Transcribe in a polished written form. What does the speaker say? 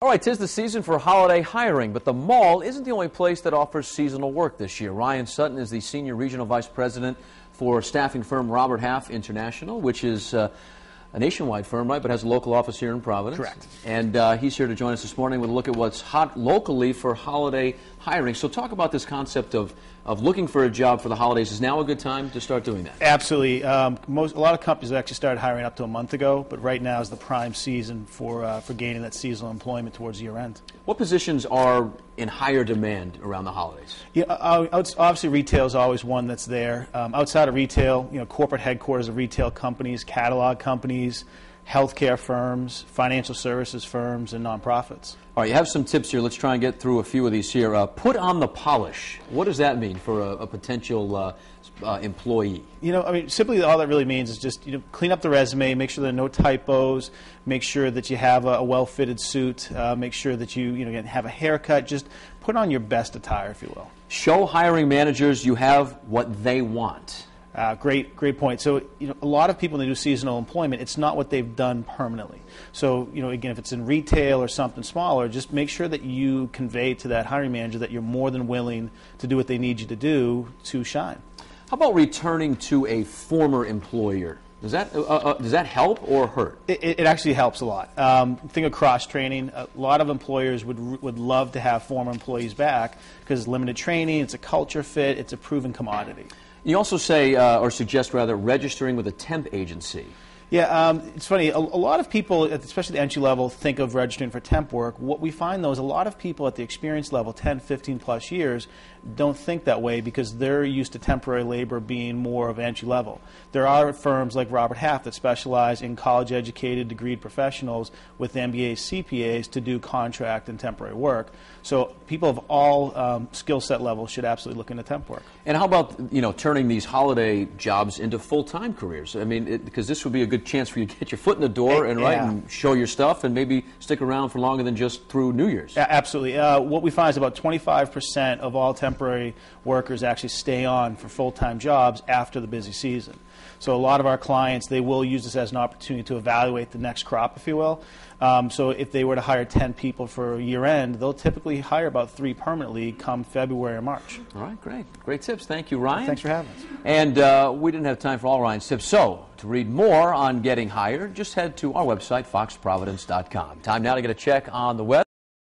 All right, 'tis the season for holiday hiring, but the mall isn't the only place that offers seasonal work this year. Ryan Sutton is the Senior Regional Vice President for staffing firm Robert Half International, which is a nationwide firm, right, but has a local office here in Providence. Correct. And he's here to join us this morning with a look at what's hot locally for holiday hiring. So talk about this concept of looking for a job for the holidays. Is now a good time to start doing that? Absolutely. A lot of companies have actually started hiring up to a month ago, but right now is the prime season for gaining that seasonal employment towards year end. What positions are in higher demand around the holidays? Yeah, obviously retail is always one that's there. Outside of retail, corporate headquarters of retail companies, catalog companies, healthcare firms, financial services firms, and nonprofits. All right, you have some tips here. Let's try and get through a few of these here. Put on the polish. What does that mean for a potential employee? Simply all that really means is just clean up the resume, make sure there are no typos, make sure that you have a well-fitted suit, make sure that you have a haircut. Just put on your best attire, if you will. Show hiring managers you have what they want. Great point. So, a lot of people when they do seasonal employment, it's not what they've done permanently. So, again, if it's in retail or something smaller, just make sure that you convey to that hiring manager that you're more than willing to do what they need you to do to shine. How about returning to a former employer? Does that help or hurt? It actually helps a lot. Think of cross-training. A lot of employers would love to have former employees back because it's limited training, it's a culture fit, it's a proven commodity. You also say, or suggest rather, registering with a temp agency. Yeah, it's funny. A lot of people, especially the entry level, think of registering for temp work. What we find, though, is a lot of people at the experience level, 10, 15 plus years, don't think that way because they're used to temporary labor being more of entry level. There are firms like Robert Half that specialize in college-educated, degreed professionals with MBAs, CPAs to do contract and temporary work. So people of all skill set levels should absolutely look into temp work. And how about turning these holiday jobs into full-time careers? I mean, because this would be a good chance for you to get your foot in the door and show your stuff and maybe stick around for longer than just through New Year's. Yeah, absolutely. What we find is about 25% of all temporary workers actually stay on for full-time jobs after the busy season. So a lot of our clients, they will use this as an opportunity to evaluate the next crop, if you will. So if they were to hire 10 people for year end, they'll typically hire about 3 permanently come February or March. All right, great. Great tips. Thank you, Ryan. Thanks for having us. And we didn't have time for all Ryan's tips. So to read more on getting hired, just head to our website, foxprovidence.com. Time now to get a check on the web.